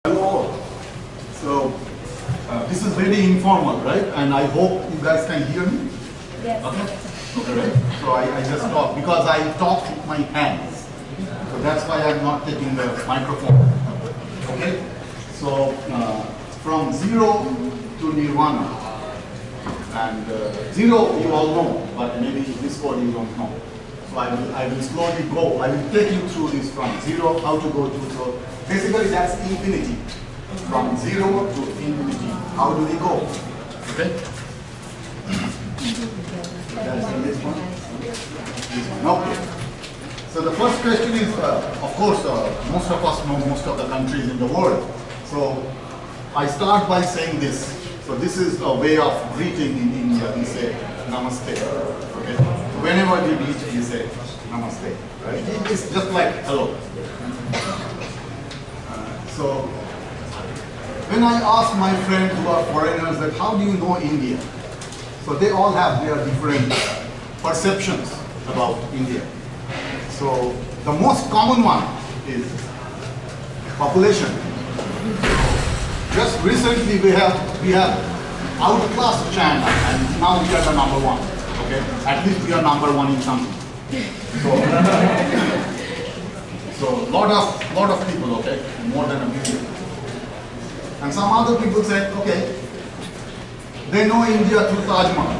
Hello. So this is very informal, right? And I hope you guys can hear me. Yes. Okay. Right? So I just talk because I talk with my hands. So that's why I'm not taking the microphone. Okay. So from zero to nirvana, and zero you all know, but maybe this word you don't know. So I will slowly go. I will take you through this from zero, how to go to. So basically that's infinity. From zero to infinity. How do we go? Okay? That's in this one. This one. Okay. So the first question is, of course, most of us know most of the countries in the world. So I start by saying this. So this is a way of greeting in India. We say namaste. Okay? Whenever we meet, we say namaste. Right? It's just like hello. So when I ask my friends who are foreigners that how do you know India? So they all have their different perceptions about India. So the most common one is population. Just recently we have outclassed China, and now we are the number one. Okay, at least we are number one in something. So lot of people. Okay, more than a million. And some other people say, okay, they know India through Taj Mahal.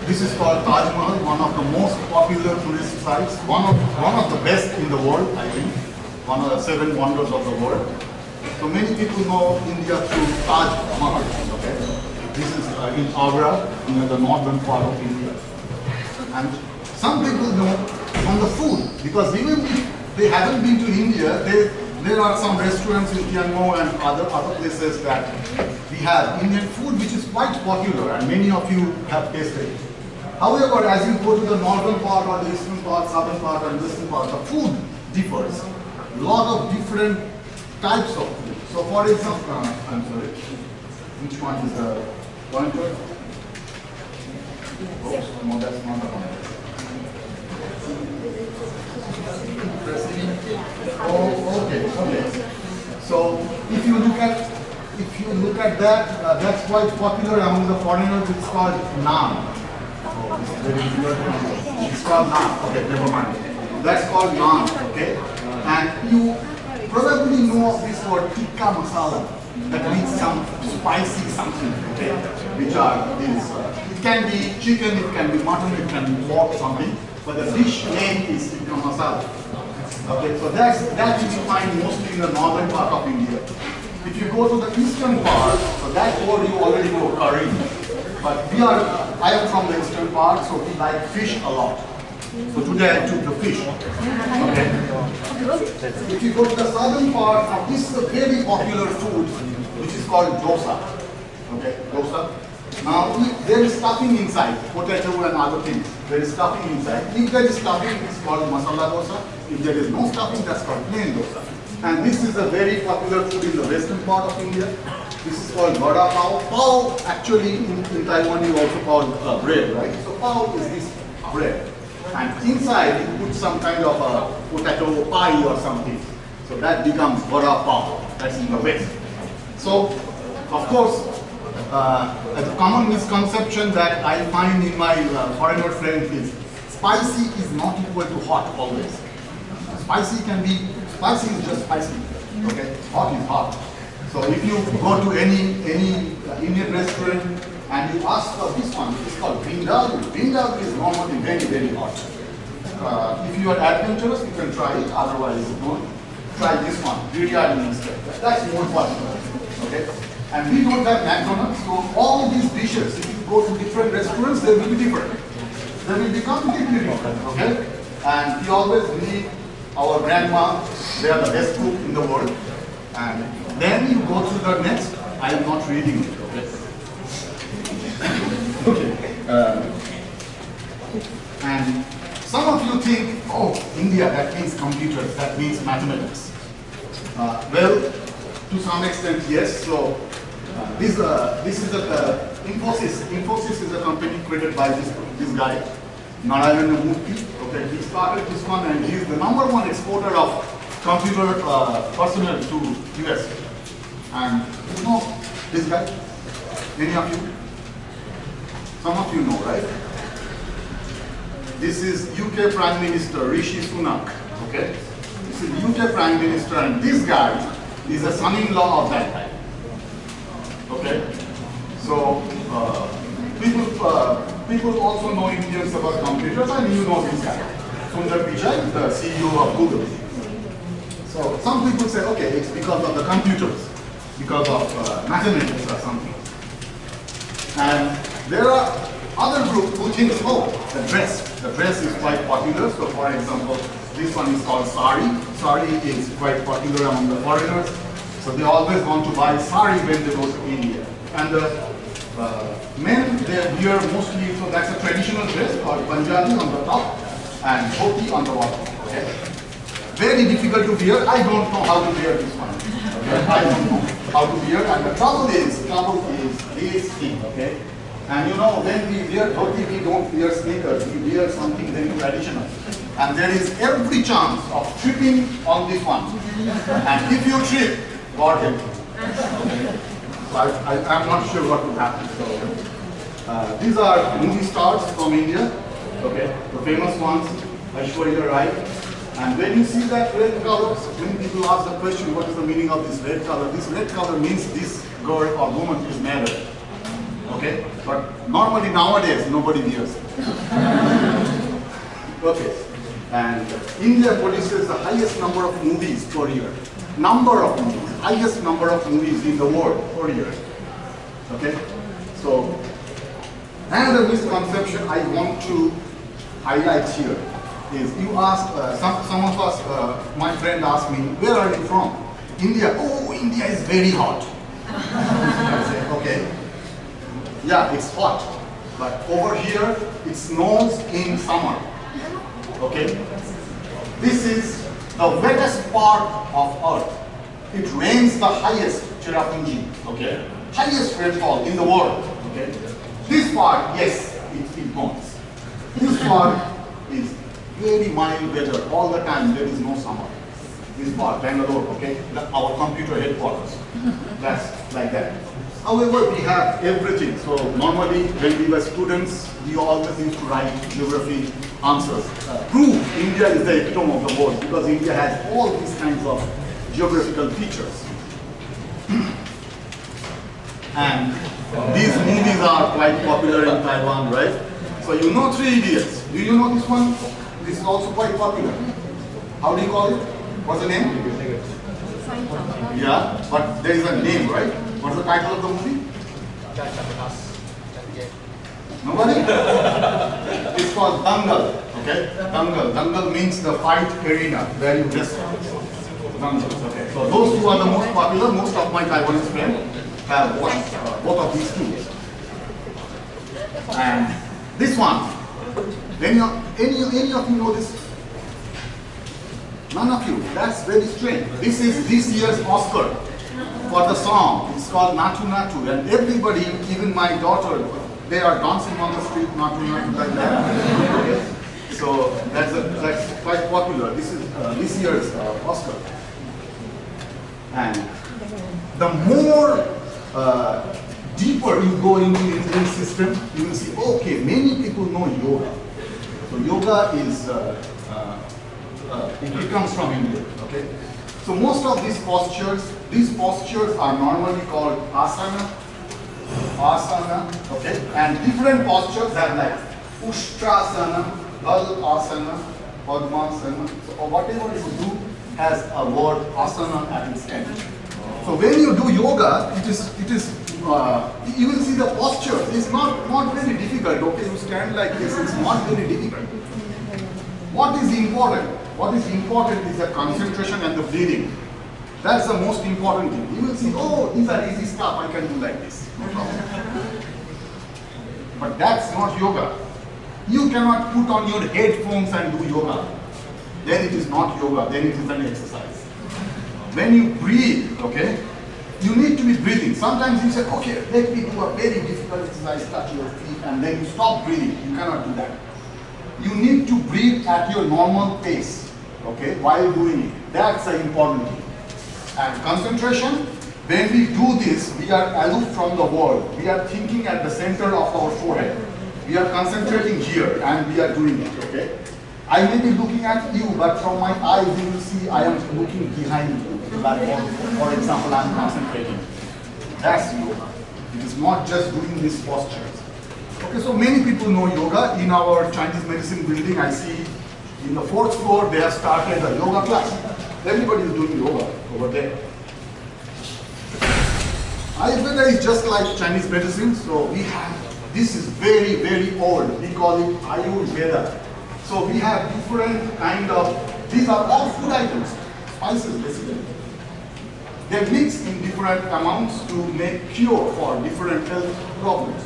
This is called Taj Mahal, one of the most popular tourist sites, one of the best in the world, I think, one of the 7 wonders of the world. So many people know India through Taj Mahal. Okay, this is in Agra, in the northern part of India. And some people know from the food, because even if they haven't been to India, there are some restaurants in Tianmo and other places that we have Indian food which is quite popular, and many of you have tasted it. However, as you go to the northern part or the eastern part, southern part and western part, the food differs. A lot of different types of food. So for example, I'm sorry, which one is the pointer? Oh, no, that's not the one. Oh, okay. So if you look at that, that's quite popular among the foreigners. It's called naan. It's called naan. Okay, never mind. That's called naan. Okay, and you probably know of this word tikka masala. That means some spicy something. Okay, which are these. It can be chicken, it can be mutton, it can be pork, something. But the dish name is tikka masala. Okay, so that you find mostly in the northern part of India. If you go to the eastern part, so that word you already know, curry. But I am from the eastern part, so we like fish a lot. So today I took the fish. Okay. If you go to the southern part, now this is a very popular food, which is called dosa. Okay, dosa. Now, if there is stuffing inside, potato and other things, there is stuffing inside. If there is stuffing, it's called masala dosa. If there is no stuffing, that's called plain dosa. And this is a very popular food in the western part of India. This is called vada pav. Pav, actually, in Taiwan, you also call bread, right? So pav is this bread. And inside, you put some kind of a potato pie or something. So that becomes vada pav. That's in the west. So, of course, a common misconception that I find in my foreigner friends is spicy is not equal to hot always. Spicy is just spicy. Okay, hot is hot. So if you go to any Indian restaurant and you ask for this one, it's called vindaloo. Vindaloo is normally very hot. If you are adventurous, you can try it. Otherwise, don't try this one. Biryani instead. That's more popular. Okay. And we don't have McDonald's, so all these dishes, if you go to different restaurants, they will be different. They will be completely different, okay? And we always believe our grandma, they are the best cook in the world. And then you go to the next, I am not reading it, okay? Okay. And some of you think, oh, India, that means computers, that means mathematics. Well, to some extent, yes. So this is the Infosys. Infosys is a company created by this guy, Narayana Murthy. Okay, he started this one, and he is the #1 exporter of computer personnel to US. And you know this guy? Any of you? Some of you know, right? This is UK Prime Minister Rishi Sunak. Okay? This is UK Prime Minister, and this guy is a son-in-law of that guy. Okay? So people also know Indians about computers, and you know this guy, Sundar Pichai, the CEO of Google. So some people say, okay, it's because of the computers, because of mathematics or something. And there are other groups who think, oh, the dress. The dress is quite popular. So for example, this one is called sari. Sari is quite popular among the foreigners. So they always want to buy sari when they go to India. And the men, they wear mostly, so that's a traditional dress called Punjabi on the top and dhoti on the bottom. Okay? Very difficult to wear. I don't know how to wear this one. Okay? I don't know how to wear. And the trouble is this thing. Okay? And you know, when we wear dhoti, we don't wear sneakers. We wear something very traditional. And there is every chance of tripping on this one. And if you trip, God help you. Okay? So I'm not sure what will happen. So these are movie stars from India. Okay, the famous ones, Aishwarya Rai. And when you see that red color, when people ask the question, what is the meaning of this red color means this girl or woman is married. Okay, but normally nowadays nobody wears it. Okay, and India produces the highest number of movies per year. Highest number of movies in the world per year. Okay, so another misconception I want to highlight here is you ask, some of us, my friend asked me, where are you from? India. Oh, India is very hot. I say, okay. Yeah, it's hot, but over here it snows in summer. Okay? This is the wettest part of Earth. It rains the highest, Cherrapunji, okay? Highest rainfall in the world. Okay? This part, yes, it burns. This part is very mild weather all the time. There is no summer. This part, Bangalore, okay? Our computer headquarters. That's like that. However, we have everything. So normally, when we were students, we always used to write geography answers. Prove India is the epitome of the world because India has all these kinds of geographical features. And these movies are quite popular in Taiwan, right? So you know Three Idiots. Do you know this one? This is also quite popular. How do you call it? What's the name? Yeah, but there is a name, right? What's the title of the movie? Nobody? It's called Dangal. Okay? Dangal. Dangal means the fight arena where you wrestle. Dangal. Okay. So those two are the most popular. Most of my Taiwanese friends have watched both of these two. And this one. Any of you know this? None of you. That's very strange. This is this year's Oscar for the song. It's called Natu Natu, and everybody, even my daughter, they are dancing on the street, Natu Natu, like that. Okay. So that's quite popular. This is this year's Oscar. And the more deeper you go into the Indian system, you will see, okay, many people know yoga. So yoga is it comes from India. Okay. So most of these postures are normally called asana, okay, and different postures have like Ushtrasana, Balasana, Padmasana. So whatever you do has a word asana at its end. So when you do yoga, it is you will see the posture is not very difficult. Okay, you stand like this. It's not very difficult. What is important? What is important is the concentration and the breathing. That's the most important thing. You will see, oh, these are easy stuff. I can do like this. No problem. But that's not yoga. You cannot put on your headphones and do yoga. Then it is not yoga. Then it is an exercise. When you breathe, okay, you need to be breathing. Sometimes you say, okay, let me do a very difficult exercise, touch your feet, and then you stop breathing. You cannot do that. You need to breathe at your normal pace, okay, while doing it. That's the important thing. And concentration When we do this, we are aloof from the world. We are thinking at the center of our forehead. We are concentrating here and we are doing it, okay? I may be looking at you, but from my eyes you will see I am looking behind you. Like for example, I am concentrating. That's yoga. It is not just doing these postures. Okay, so many people know yoga. In our Chinese medicine building, I see in the 4th floor, they have started a yoga class. Everybody is doing yoga over there. Ayurveda is just like Chinese medicine, so we have, this is very, very old. We call it Ayurveda. So we have different kind of, these are all food items, spices basically. They mix in different amounts to make cure for different health problems.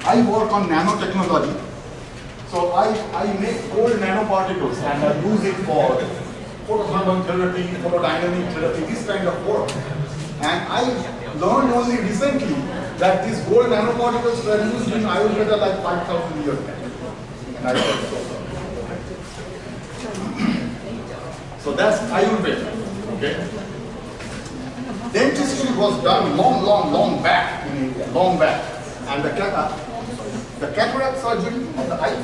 I work on nanotechnology. So I make gold nanoparticles and I use it for photothermal therapy, photodynamic therapy, this kind of work. And I learned only recently that these gold nanoparticles were used in Ayurveda like 5,000 years back. And I said so that's Ayurveda, okay? Dentistry was done long back in India, long back. And the cataract surgery of the eye,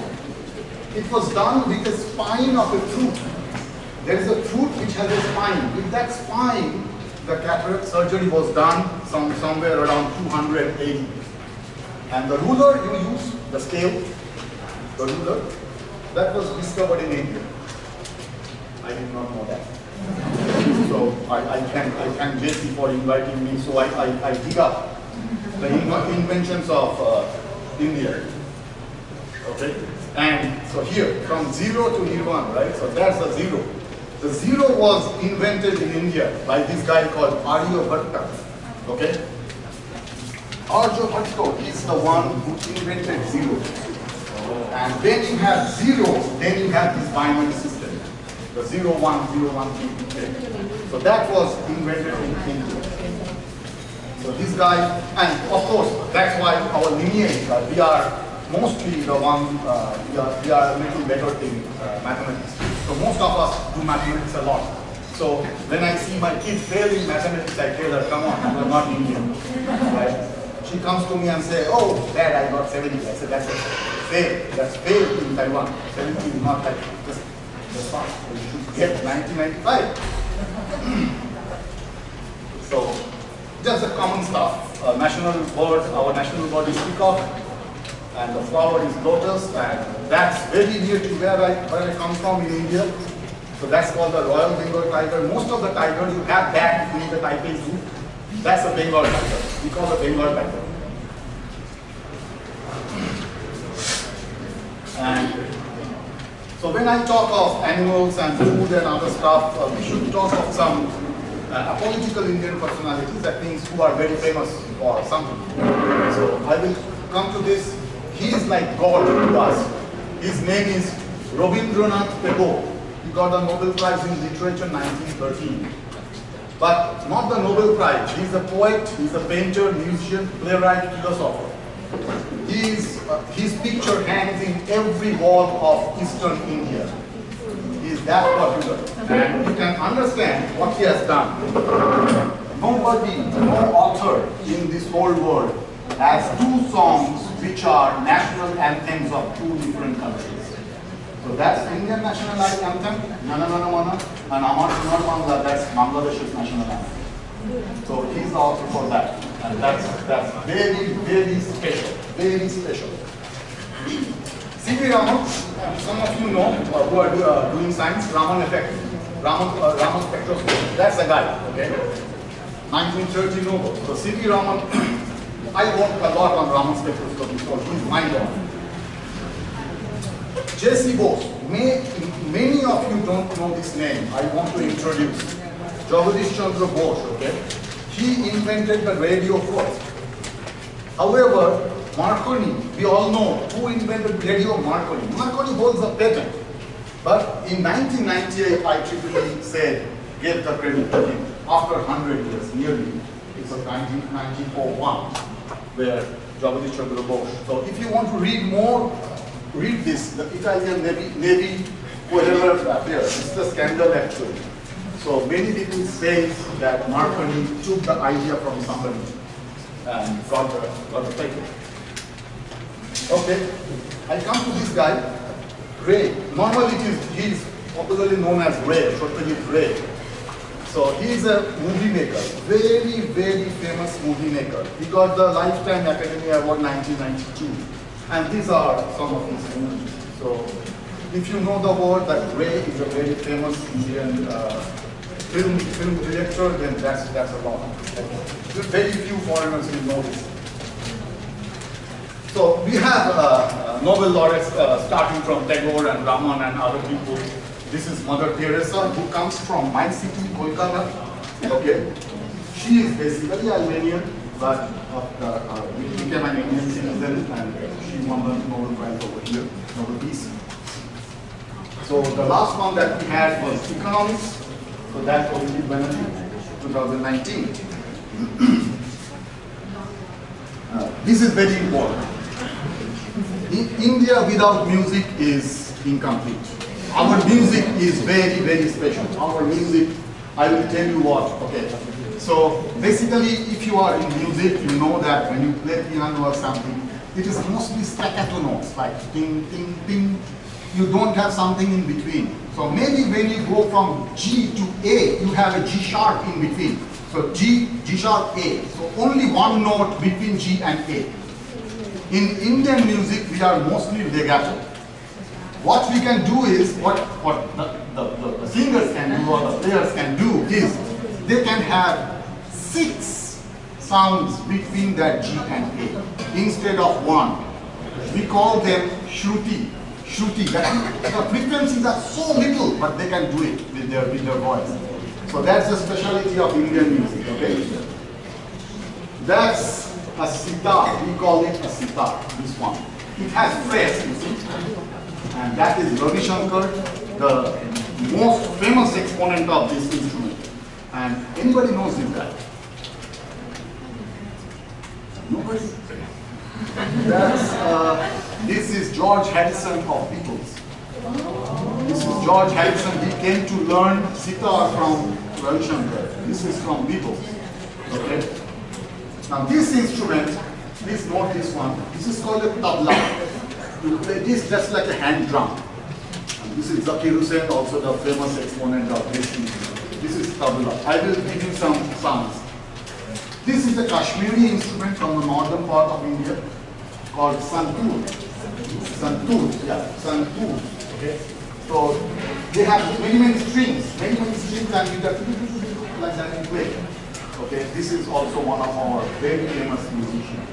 it was done with the spine of a fruit. There is a fruit which has a spine. With that spine, the cataract surgery was done somewhere around 280. And the ruler you use, the scale, the ruler, that was discovered in India. I did not know that. So I thank JC for inviting me. So I dig up the inventions of India. Okay? And so here, from zero to Nirvana, right? So that's the zero. The zero was invented in India by this guy called Aryabhatta. Okay? Aryabhatta is the one who invented zero. And when you have zero, then you have this binary system. The 0, 1, 0, 1, 3. Okay? So that was invented in India. So this guy, and of course, that's why our lineage, we are mostly the one, we are a little better in mathematics. So most of us do mathematics a lot. So when I see my kid fail in mathematics, I tell her, come on, you are not Indian. Right? She comes to me and says, oh, Dad, I got 70. I said, that's a fail. That's fail in Taiwan. 70 is not like just fine. You should get 1995. So just the common stuff. National bird, our national bird is peacock, and the flower is lotus, and that's very near to where I come from in India. So that's called the Royal Bengal tiger. Most of the tigers you have that in the Taipei Zoo. That's a Bengal tiger. We call the Bengal tiger. And so when I talk of animals and food and other stuff, we should talk of some apolitical Indian personalities, that means who are very famous for something. So I will come to this. He is like God to us. His name is Rabindranath Tagore. He got the Nobel Prize in Literature in 1913. But not the Nobel Prize. He's a poet, he's a painter, musician, playwright, philosopher. His picture hangs in every wall of Eastern India. He is that popular. And you can understand what he has done. Nobody, no author in this whole world has two songs which are national anthems of two different countries. So that's Indian national anthem, Jana Gana Mana, and Amar Sunar Bangla, that's Bangladesh's national anthem. So he's the author for that. And that's very, very special. Very special. C.V. Raman, some of you know who are doing science, Raman effect, Raman spectroscopy. That's the guy, okay? 1930 Nobel. So C.V. Raman, I worked a lot on Raman spectroscopy, so he's my guy. J.C. Bose. Many of you don't know this name. I want to introduce Jagadish Chandra Bose, okay? He invented the radio first. However, Marconi, we all know who invented radio. Marconi. Marconi holds a patent. But in 1998, IEEE said, gave the credit to him after 100 years, nearly. It was 1901, where Jagadish Chandra Bose. So if you want to read more, read this, the Italian Navy, whatever affairs. It's the scandal actually. So many people say that Marconi took the idea from somebody and got the patent. Okay, I come to this guy, Ray. Normally he is popularly known as Ray, Surojiit Ray. So he is a movie maker, very, very famous movie maker. He got the Lifetime Academy Award 1992. And these are some of his movies. So if you know the word that Ray is a very famous Indian film director, then that's a lot. Very few foreigners will know this. So we have Nobel laureates starting from Tagore and Raman and other people. This is Mother Teresa, who comes from my city, Kolkata. Okay, she is basically Albanian, but became an Indian citizen, and she won the Nobel Prize over here, Nobel Peace. So the last one that we had was economics. So that's what we did benefit 2019. This is very important. India without music is incomplete. Our music is very, very special. Our music, I will tell you what, okay. So basically, if you are in music, you know that when you play piano or something, it is mostly staccato notes, like ting, ting, ting. You don't have something in between. So maybe when you go from G to A, you have a G sharp in between. So G sharp, A. So only one note between G and A. In Indian music, we are mostly legato. What we can do is, what the singers can do or the players can do is, they can have 6 sounds between that G and A instead of 1. We call them shruti. Shruti. The frequencies are so little, but they can do it with their voice. So that's the specialty of Indian music. Okay. That's a sitar. We call it a sitar. This one. It has frets, you see. And that is Ravi Shankar, the most famous exponent of this instrument. And anybody knows this guy? Nobody? This is George Harrison of Beatles. This is George Harrison. He came to learn sitar from Ravi Shankar. This is from Beatles. Okay. Now this instrument, please note this one. This is called a tabla. You play this just like a hand drum. And this is Zakir Hussain, also the famous exponent of this instrument. This is tabla. I will give you some sounds. This is a Kashmiri instrument from the northern part of India called santoor. Santoor, yeah, santoor. Okay. So they have many strings, and with the like that you play. Okay. This is also one of our very famous musicians.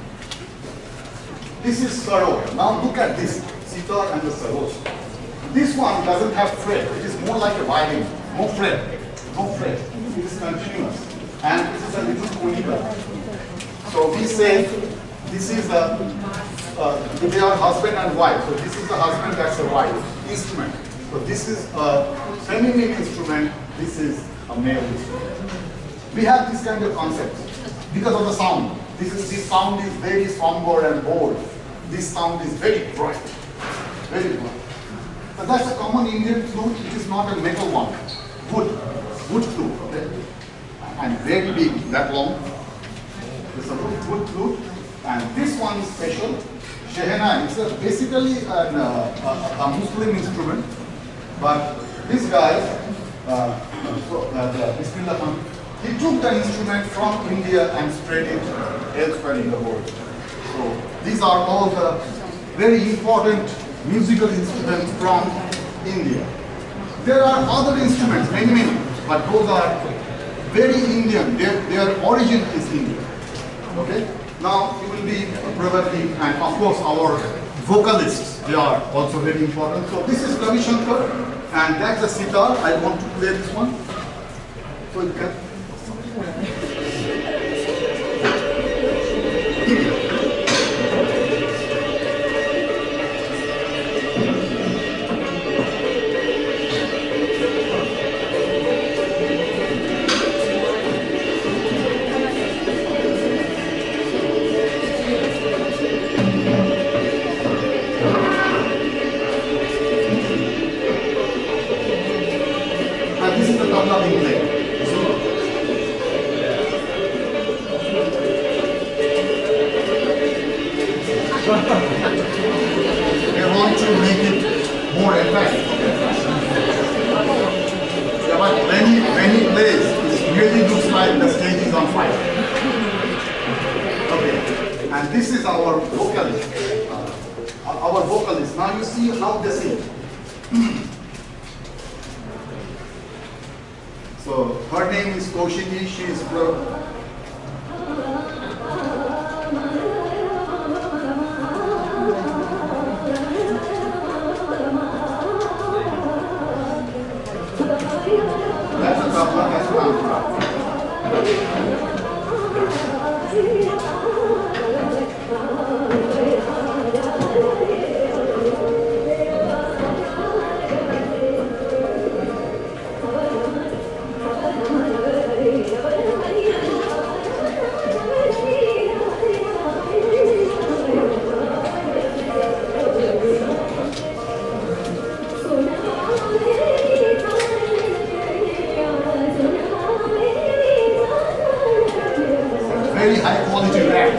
This is sarod. Now look at this sitar and the sarod. This one doesn't have fret. It is more like a violin. No fret. No fret. It is continuous. And this is a little conical. So we say this is they are husband and wife. So this is the husband, that's the wife instrument. So this is a feminine instrument. This is a male instrument. We have this kind of concept because of the sound. This sound is very somber and bold. This sound is very bright, very bright. But that's a common Indian flute. It is not a metal one. Wood flute, okay? And very big, that long. It's a wood flute. And this one is special. Shehena, it's basically a Muslim instrument. But this guy, Bismillah Khan, he took the instrument from India and spread it elsewhere in the world. So these are all the very important musical instruments from India. There are other instruments, many, but those are very Indian. Their origin is Indian. Okay? Now you will be probably, and of course our vocalists, they are also very important. So this is Ravi Shankar, and that's the sitar. I want to play this one. So you can. this is the tabla being played. They want to make it more effective. Yeah, but when he plays, it really looks like the stage is on fire. Okay, and this is our vocalist. Our vocalist. Now you see how they sing. So her name is Koshiki. She is from. That's a tabla, that's mantra. Very high quality rap,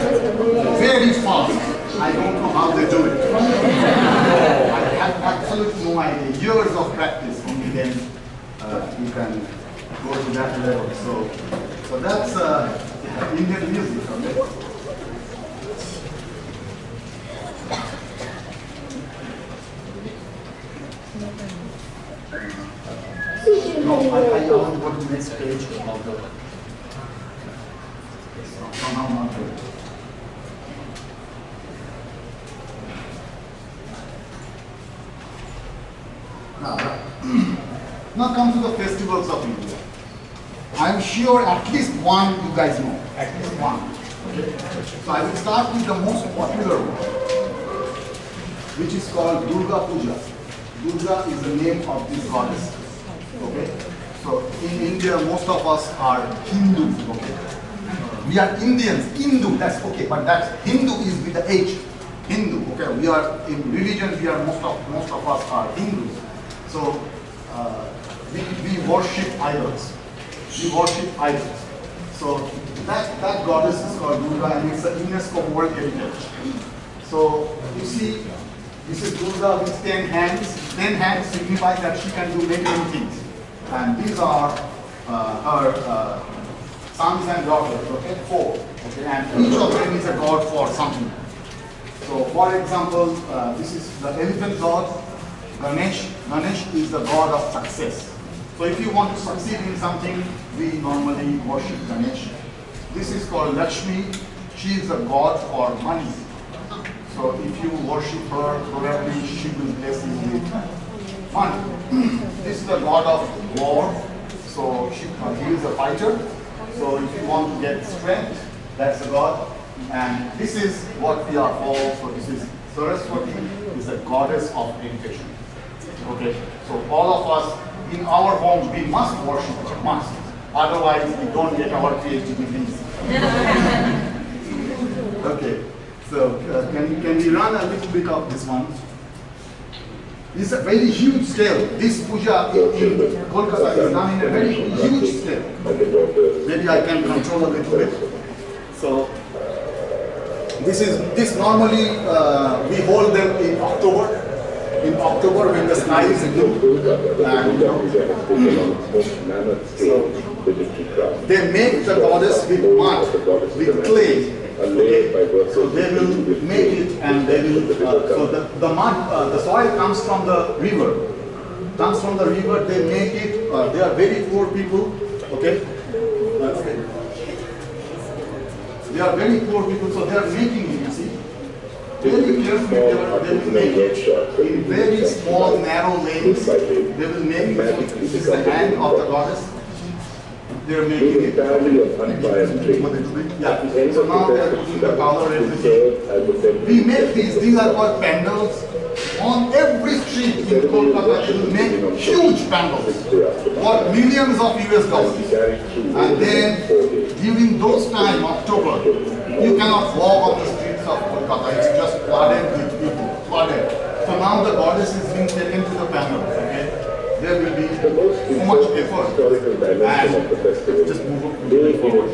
very fast. I don't know how they do it. I have absolutely no idea. Years of practice, only then you can go to that level. So that's Indian music. Okay? No, I want to go to the next page of the. Now come to the festivals of India. I'm sure at least one you guys know. At least one. Okay. So I will start with the most popular one, which is called Durga Puja. Durga is the name of this goddess. Okay. So in India, most of us are Hindus. Okay. We are Indians, Hindu, that's okay, but that's Hindu is with the H. Hindu, okay. We are in religion, we are most of us are Hindus. So we worship idols. We worship idols. So that goddess is called Durga, and it's a UNESCO World Heritage. So you see, this is Durga with 10 hands. 10 hands signify that she can do many things. And these are her sons and daughters, okay, 4, okay, and each of them is a god for something. So, for example, this is the elephant god, Ganesh. Ganesh is the god of success. So, if you want to succeed in something, we normally worship Ganesh. This is called Lakshmi. She is the god for money. So, if you worship her, probably she will bless you with money. This is the god of war. So, he is a fighter. So if you want to get strength, that's the god. And this is what we are called. So this is Saraswati, is the goddess of education. Okay. So all of us in our homes, we must worship her, must. Otherwise, we don't get our PhD degrees. Okay. So can we run a little bit of this one? It's a very huge scale. This puja in Kolkata is done in a very huge scale. Maybe I can control a little bit. So this normally we hold them in October. In October when the sky is blue. And so they make the goddess with mud, with clay. Okay. So they will make it, and they will. So the mud, the soil comes from the river. Comes from the river. They make it. They are very poor people. Okay. Okay. They are very poor people, so they are making it. You see, very carefully. They will make it in very small, narrow lanes. They will make it. This is the hand of the goddess. They are making it. Yeah. So now they are putting the color and everything. We make these. These are called pandals. On every street in Kolkata, they will make huge pandals worth millions of US dollars. And then during those time, October, you cannot walk on the streets of Kolkata. It's just flooded with people. Flooded. So now the goddess is being taken to the pandals. Okay. there will be so much effort. And just move forward.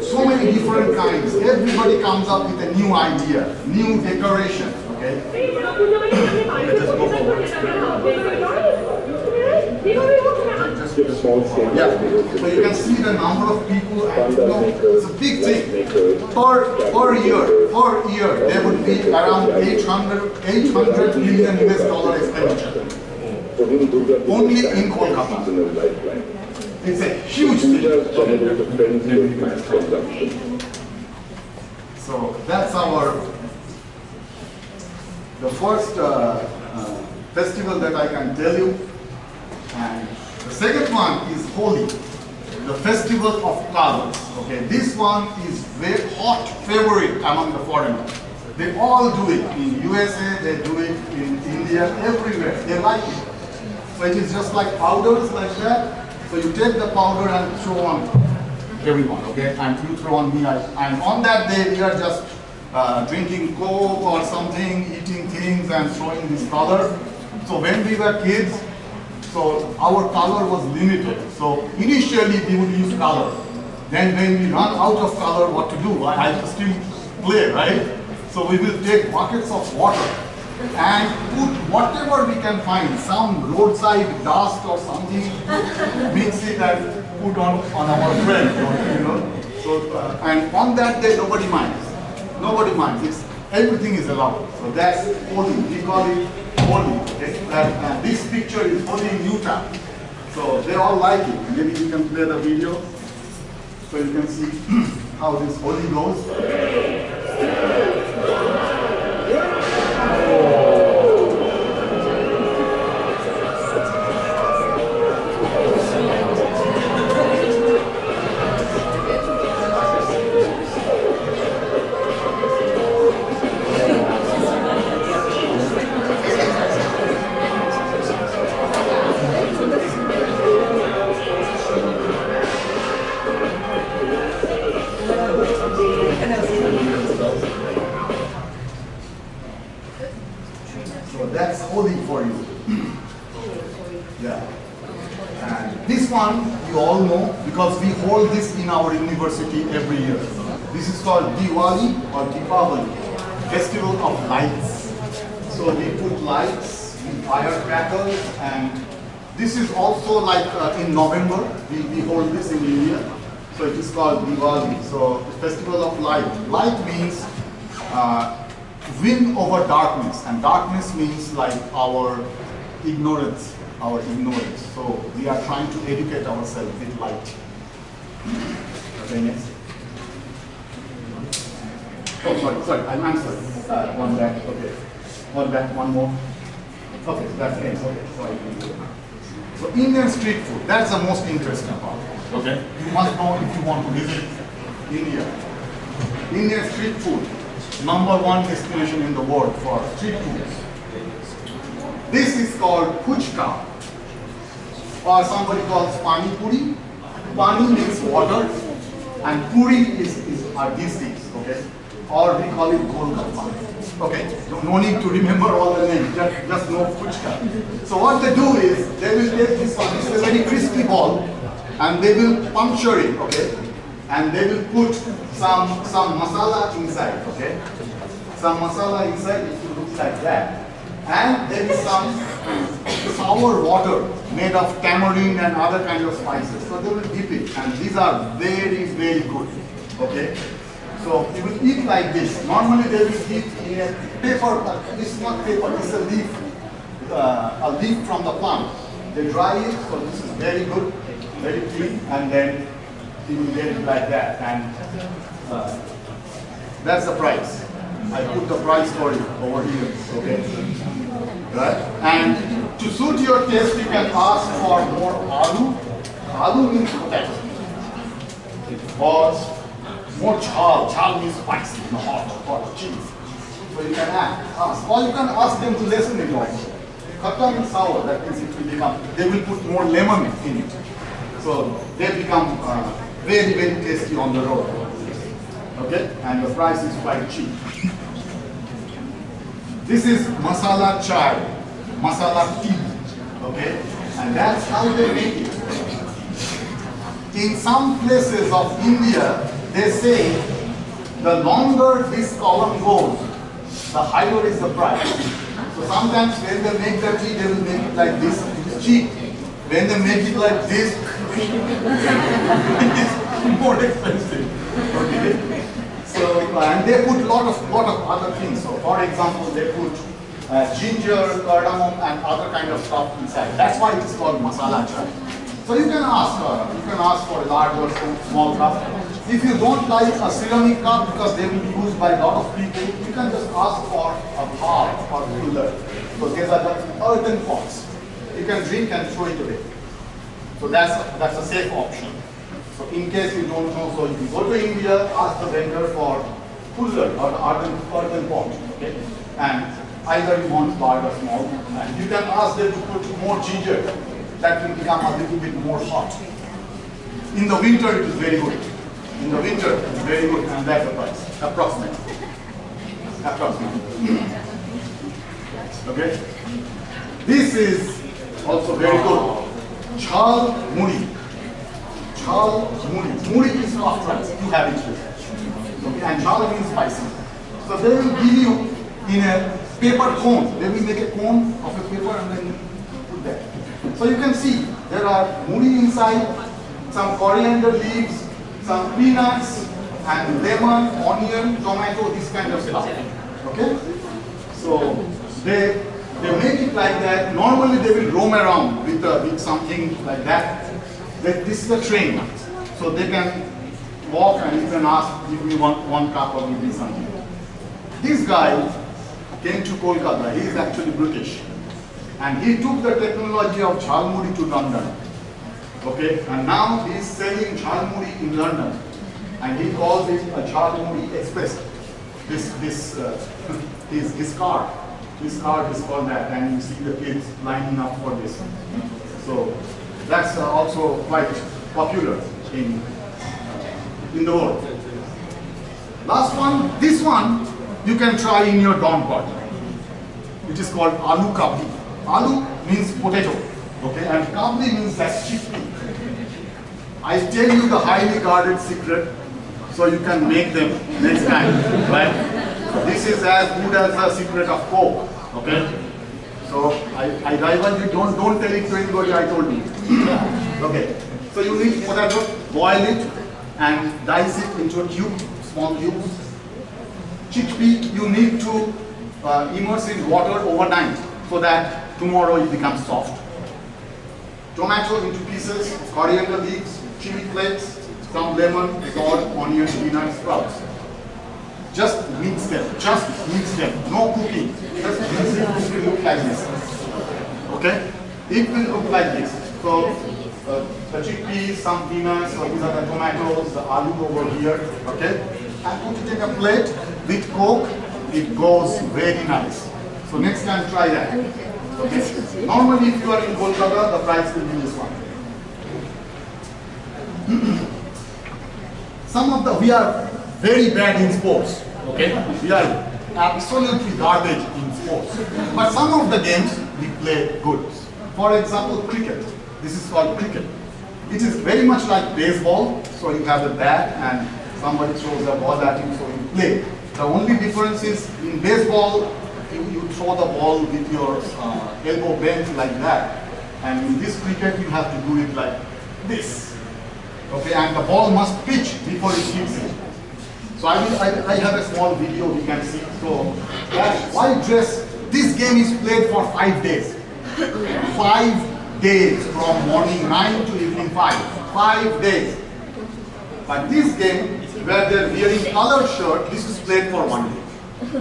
So many different kinds. Everybody comes up with a new idea, new decoration. Okay. Just go forward. Yeah. So you can see the number of people. It's a big thing. Per year, there would be around 800 million US dollar expenditure. Only in Kolkata. It's a huge thing. So that's the first festival that I can tell you. And the second one is Holi, the festival of colors. Okay, this one is very hot favorite among the foreigners. They all do it in USA, they do it in India, everywhere. They like it. So it is just like powders like that. So you take the powder and throw on everyone, okay? And you throw on me. And on that day, we are just drinking Coke or something, eating things and throwing this color. So when we were kids, so our color was limited. So initially we would use color. Then when we run out of color, what to do? I still play, right? So we will take buckets of water and put whatever we can find, some roadside dust or something, mix it and put on our friend, you know. So and on that day nobody minds. Nobody minds. Everything is allowed. So that's Holi. We call it Holi. Okay? This picture is Holi in Utah. So they all like it. Maybe you can play the video so you can see how this Holi goes. So that's Holi for you. Yeah. And this one you all know because we hold this in our university every year. This is called Diwali or Deepavali, Festival of Lights. So we put lights, firecrackers, and this is also like in November. We hold this in India. So it is called Diwali. So Festival of Light. Light means win over darkness, and darkness means like our ignorance. So we are trying to educate ourselves with light. Okay, next. Oh, sorry, I'm answering. One back, okay. One back, one more. Okay, that's it. Okay, sorry. So Indian street food, that's the most interesting part. Okay, you must know if you want to visit India. Indian street food, #1 destination in the world for street foods. This is called puchka, or somebody calls pani puri. Pani means water, and puri are these things, okay? Or we call it golgappa. Okay, no need to remember all the names, just know puchka. So what they do is, they will take this one, it's a very crispy ball, and they will puncture it, okay? And they will put some masala inside, okay? Some masala inside, it looks like that. And there is some sour water made of tamarind and other kind of spices. So they will dip it, and these are very, very good, okay? So you will eat like this. Normally they will eat in a paper, but this is not paper, this is a leaf from the plant. They dry it, so this is very good, very clean, and then you will get it like that. And that's the price. I put the price for you over here, okay? Right? And to suit your taste, you can ask for more aloo. Aloo means potato. Or more chal. Chal means spicy, hot cheese. So you can ask. Or you can ask them to lessen it also. Khatta means sour, that means it will become, they will put more lemon in it. So they become very, very tasty on the road. Okay? And the price is quite cheap. This is masala chai, masala tea, okay? And that's how they make it. In some places of India, they say the longer this column goes, the higher is the price. So sometimes when they make the tea, they will make it like this, it is cheap. When they make it like this, it is more expensive. Okay? So, and they put lot of other things. So, for example, they put ginger, cardamom, and other kind of stuff inside. That's why it is called masala chai. So you can ask for a large or small cup. If you don't like a ceramic cup because they will be used by a lot of people, you can just ask for a bhar or cooler. So these are the earthen pots. You can drink and throw it away. So that's a safe option. So in case you don't know, so if you go to India, ask the vendor for cooler or the earthen pot. Okay? And either you want large or small. And you can ask them to put more ginger. That will become a little bit more hot. In the winter, it is very good. In the winter, it is very good, and that's the price, approximately. Okay? This is also very good. Chal muri. Chal muri. Muri is soft rice. You have it here. Okay? And chal means spicy. So they will give you in a paper cone. They will make a cone of a paper and then put that. So you can see there are muri inside, some coriander leaves, some peanuts, and lemon, onion, tomato, this kind of stuff. Okay? So they make it like that. Normally they will roam around with something like that. This is a train. So they can walk and you can ask, give me one cup or give me something. This guy came to Kolkata. He is actually British. And he took the technology of Jhalmuri to London. Okay? And now he is selling Jhalmuri in London. And he calls it a Jhalmuri Express. His car. His car is called that. And you see the kids lining up for this. So that's also quite popular in the world. Last one, this one you can try in your dawn party. It is called aloo kabli. Aloo means potato, okay, and kabli means that chickpea. I tell you the highly guarded secret, so you can make them next time, right? This is as good as the secret of Coke, okay? So I advise you, don't tell it to anybody. I told you. Okay. So you need potato, boil it, and dice it into a cube, small cubes. Chickpea you need to immerse in water overnight so that tomorrow it becomes soft. Tomato into pieces, coriander leaves, chili flakes, some lemon, salt, onion, peanuts, sprouts. Just mix them. No cooking. Just mix it. It will look like this. Okay? It will look like this. So the chickpeas, some peanuts, so these are the tomatoes, the aloo over here. Okay? And put it in a plate with Coke. It goes very nice. So next time try that. Okay. Normally if you are in Kolkata, the price will be this one. We are very bad in sports. Okay. We are absolutely garbage in sports. But some of the games we play good. For example, cricket. This is called cricket. It is very much like baseball. So you have a bat and somebody throws a ball at you, so you play. The only difference is in baseball, you throw the ball with your elbow bent like that. And in this cricket, you have to do it like this. Okay, and the ball must pitch before it hits it. So I have a small video we can see. So why dress? This game is played for 5 days. 5 days from morning 9 to evening 5. 5 days. But this game, where they're wearing colored shirt, this is played for 1 day.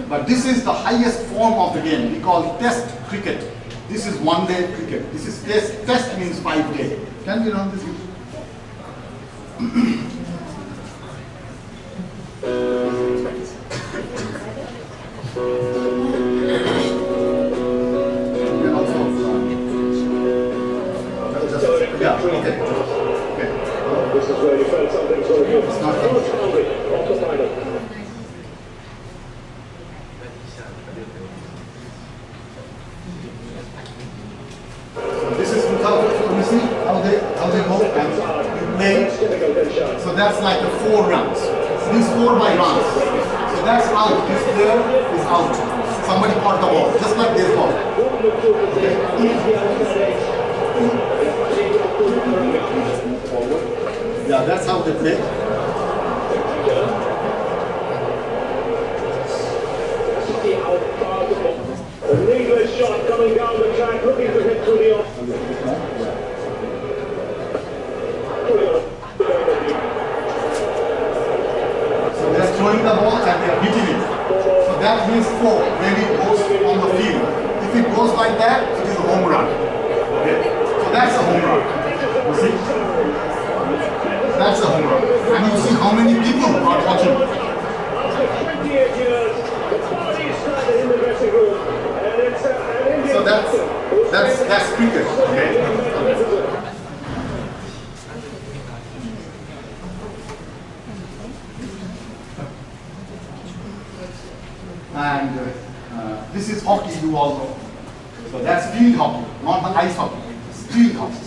But this is the highest form of the game. We call test cricket. This is 1 day cricket. This is test. Test means 5 days. Can we run this? Yeah, okay. This is where you found something sort of good. It's not Off the pilot. how they go and you play. So that's like the 4 runs. So these 4 by runs. So that's out. This player is out. Somebody caught the ball, just like baseball. Okay. Yeah, that's how they play. A leadless shot coming down the track, looking to hit through the off. So they're throwing the ball and they're hitting it. So that means 4 when it goes on the field. If it goes like that, it is a home run. Okay? So that's a home run. You see? That's a home run. And you see how many people are watching. After 28 years, the party started in the dressing room. So that's cricket, okay? And this is hockey, you all know. So that's field hockey, not the ice hockey. It's field hockey.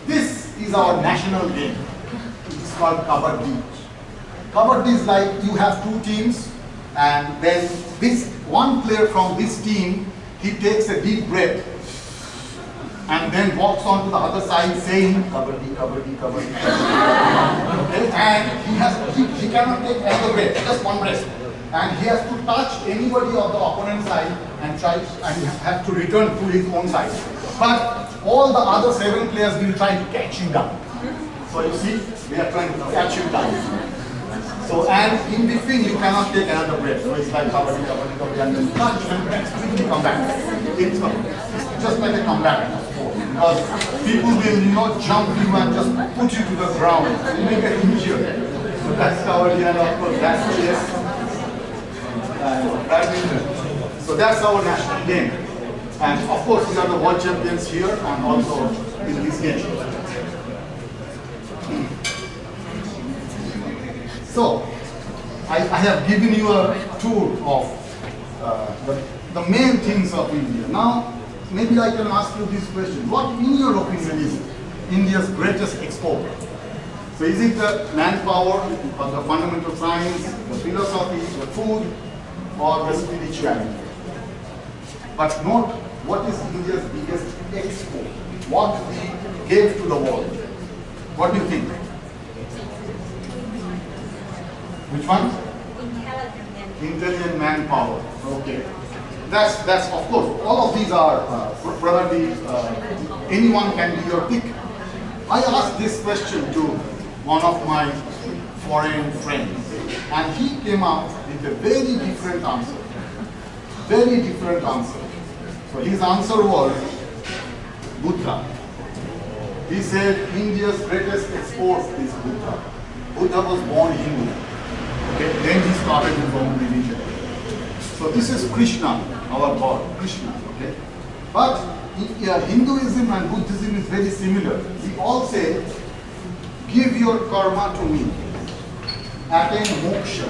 This is our national game. It's called Kabaddi. Kabaddi is like you have 2 teams, and then this one player from this team, he takes a deep breath and then walks on to the other side saying Kabaddi, Kabaddi, Kabaddi. Okay? And he cannot take another breath, just one breath. And he has to touch anybody of the opponent side and he has to return to his own side. But all the other 7 players will try to catch you down. So you see, they are trying to catch you down. So, and in between you cannot take another breath. So it's like Kabaddi, Kabaddi, Kabaddi, and then touch and quickly come back. It's just like a comeback. Because people will, jump you and just put you to the ground. You may get injured. So that's Kabaddi, and of course that's chess. Badminton. So that's our national game. And of course we are the world champions here and also in this game. So I have given you a tour of the main things of India. Now maybe I can ask you this question. What in your opinion is India's greatest export? So is it the manpower, or the fundamental science, the philosophy, the food, or the spirituality? But note, what is India's biggest export? What we gave to the world? What do you think? Which one? Intelligent manpower. Okay. That's of course, all of these are probably anyone can be your pick. I asked this question to one of my foreign friends, and he came out with a very different answer. Very different answer. So his answer was Buddha. He said India's greatest export is Buddha. Buddha was born Hindu. Okay, then he started his own religion. So this is Krishna, our God, Krishna. Okay, but Hinduism and Buddhism is very similar. We all say, give your karma to me, attain moksha,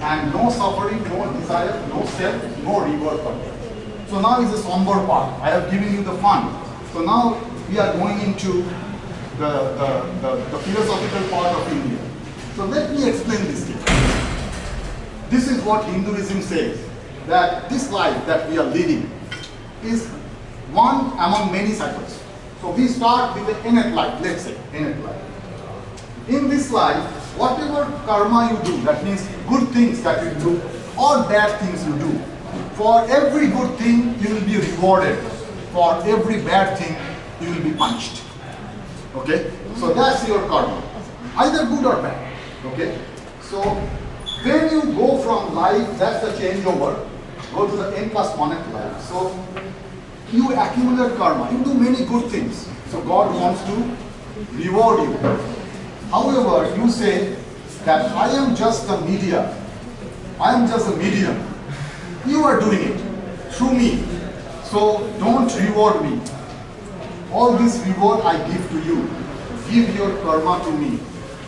and no suffering, no desire, no self, no reward for it. So now is the somber part. I have given you the fun. So now we are going into the philosophical part of India. So let me explain this thing. This is what Hinduism says, that this life that we are leading is one among many cycles. So we start with the innate life, let's say, innate life. In this life, whatever karma you do, that means good things that you do or bad things you do, for every good thing you will be rewarded, for every bad thing you will be punished. Okay? So that's your karma, either good or bad. Okay? So when you go from life, that's the changeover, go to the n+1th life. So you accumulate karma, you do many good things. So God wants to reward you. However, you say that I am just a media. I am just a medium. You are doing it through me. So don't reward me. All this reward I give to you. Give your karma to me.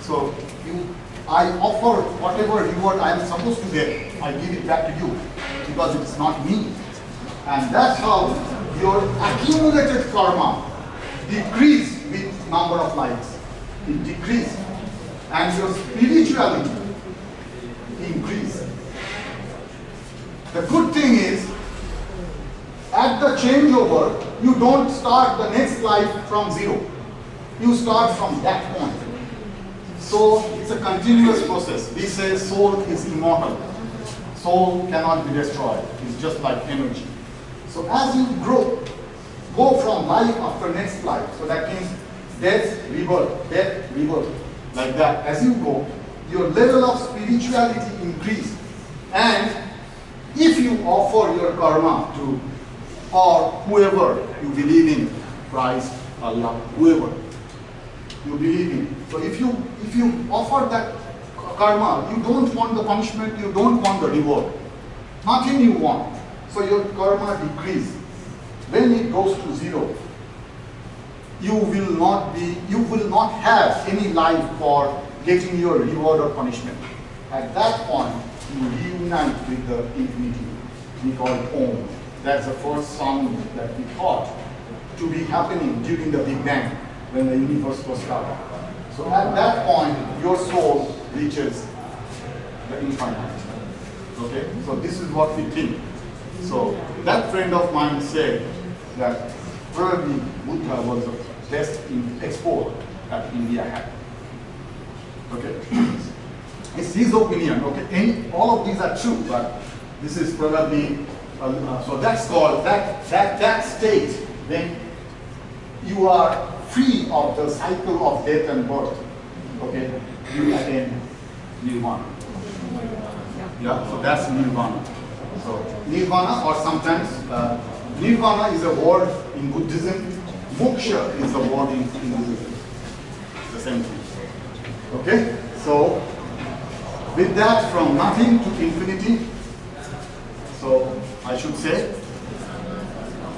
So I offer whatever reward I am supposed to get. I give it back to you because it's not me. And that's how your accumulated karma decrease with number of lives, it decreases. And your spirituality increases. The good thing is, at the changeover, you don't start the next life from zero. You start from that point. So it's a continuous process. We say soul is immortal. Soul cannot be destroyed. It's just like energy. So as you grow, go from life after next life. So that means death, rebirth, like that. As you go, your level of spirituality increases. And if you offer your karma to or whoever you believe in, Christ, Allah, whoever you believe in. So if you offer that karma, you don't want the punishment, you don't want the reward. Nothing you want. So your karma decreases. When it goes to zero, you will not have any life for getting your reward or punishment. At that point, you reunite with the infinity. We call it Om. That's the first sound that we thought to be happening during the Big Bang, when the universe was started. So at that point, your soul reaches the infinite. Okay? So this is what we think. So that friend of mine said that probably Buddha was the best export that India had. Okay? It's his opinion. Okay? All of these are true, but this is probably so that's called that state when you are free of the cycle of death and birth. Okay, you attain nirvana. Yeah, so that's nirvana. So nirvana, or sometimes nirvana is a word in Buddhism. Moksha is a word in Hinduism. It's the same thing. Okay, so with that, from nothing to infinity. So I should say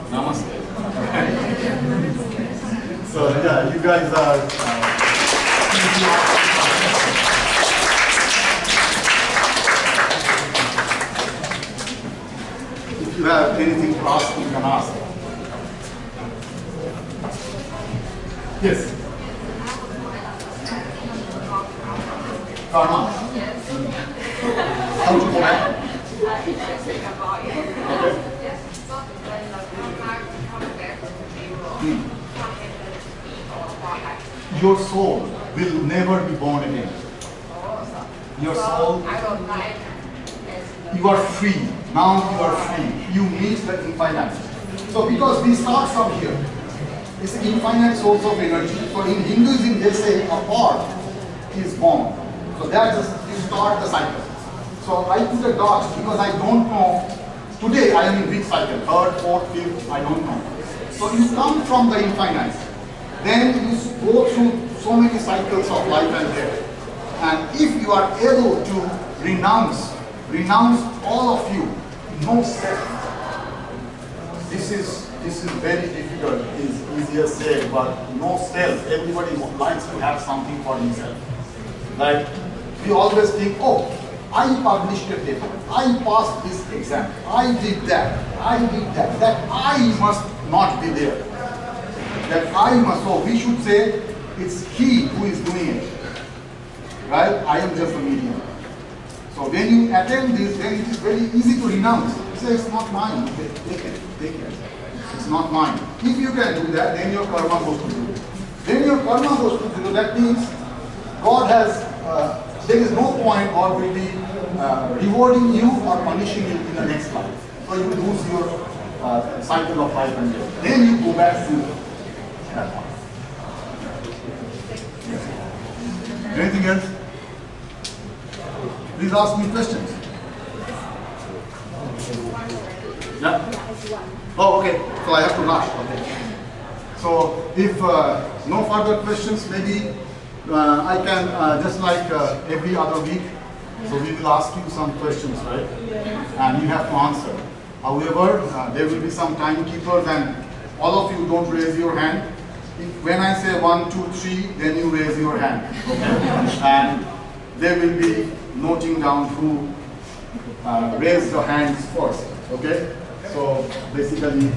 namaste. So yeah, you guys are. If you have anything to ask, you can ask. Yes. Karma. How to go back? Your soul will never be born again. Your soul, you are free. Now you are free. You meet the infinite. So because we start from here, it's an infinite source of energy. So in Hinduism they say a part is born. So that's you start the cycle. So I put a dot because I don't know. Today I am in which cycle? Third, fourth, fifth, I don't know. So you come from the infinite. Then you go through so many cycles of life and death. And if you are able to renounce all of you, no self. This is very difficult. It's easier said, but no self. Everybody likes to have something for himself. Like we always think, oh, I published a paper, I passed this exam, I did that, that I must not be there. That I must, so we should say, it's he who is doing it. Right? I am just a medium. So when you attempt this, then it is very easy to renounce. You say, it's not mine. Okay, take it. It's not mine. If you can do that, then your karma goes to zero. When your karma goes to zero, that means God has, there is no point God will be rewarding you or punishing you in the next life. So you lose your cycle of life and death. Then you go back to that one. Yes. Anything else? Please ask me questions. Yeah? Oh, okay. So I have to rush. Okay. So if no further questions, maybe I can, just like every other week, so we will ask you some questions, right? And you have to answer. However, there will be some timekeepers and all of you don't raise your hand. When I say 1, 2, 3, then you raise your hand. Okay? And they will be noting down who raised the hands first. Okay? So basically,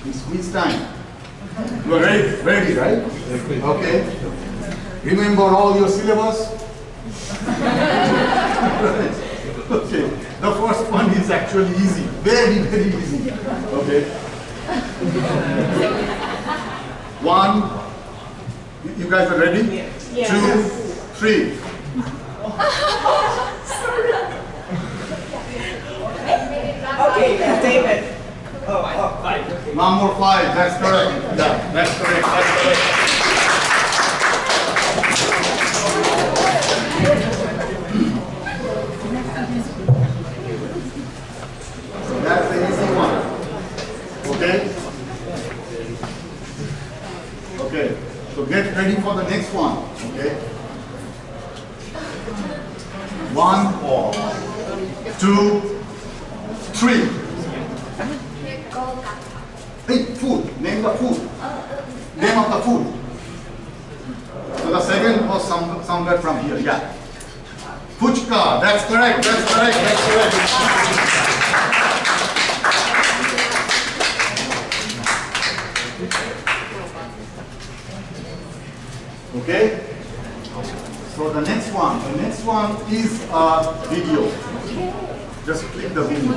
it's quiz time. You are ready, right? Okay. Remember all your syllabus? Okay. The first one is actually easy. Very, very easy. Okay. One. You guys are ready? Yes. 2, 3. Okay, David. One more 5. That's correct. Yeah, that's correct. That's correct. That's the easy one. Okay? Okay. So get ready for the next one. Okay? 1, 2, 3. Hey, food. Name the food. Name of the food. So the second was somewhere from here. Yeah. Puchka. That's correct. That's correct. That's correct. Okay. So the next one is a video. Just click the video.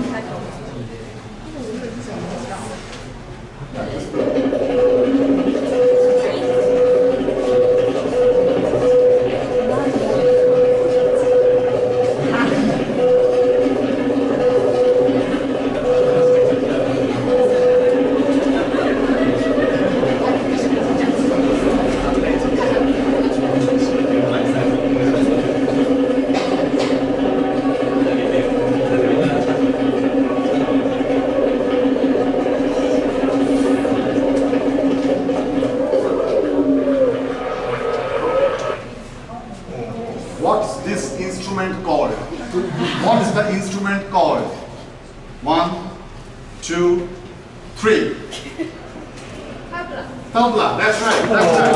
What's this instrument called? What's the instrument called? 1, 2, 3. Tabla. That's right. That's right.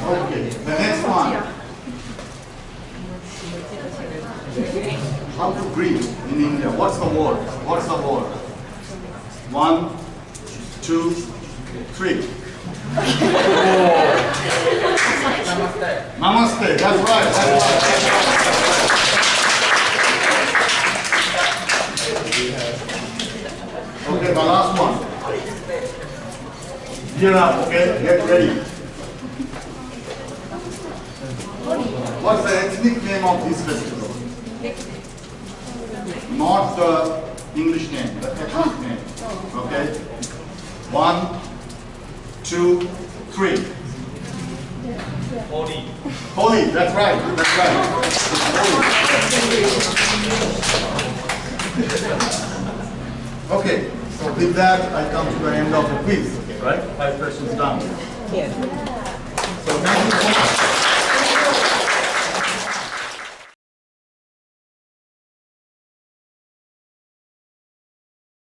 Okay. The next one. How to breathe in India? What's the word? What's the word? 1, 2, 3. Namaste. That's right. That's right. Okay, the last one. Gear up. Okay, get ready. What's the ethnic name of this festival? Not the English name, the ethnic name. Okay? 1, 2, 3. Holi. Holi, that's right. That's right. Okay, so with that, I come to the end of the quiz. Okay, right? 5 questions done. Yes.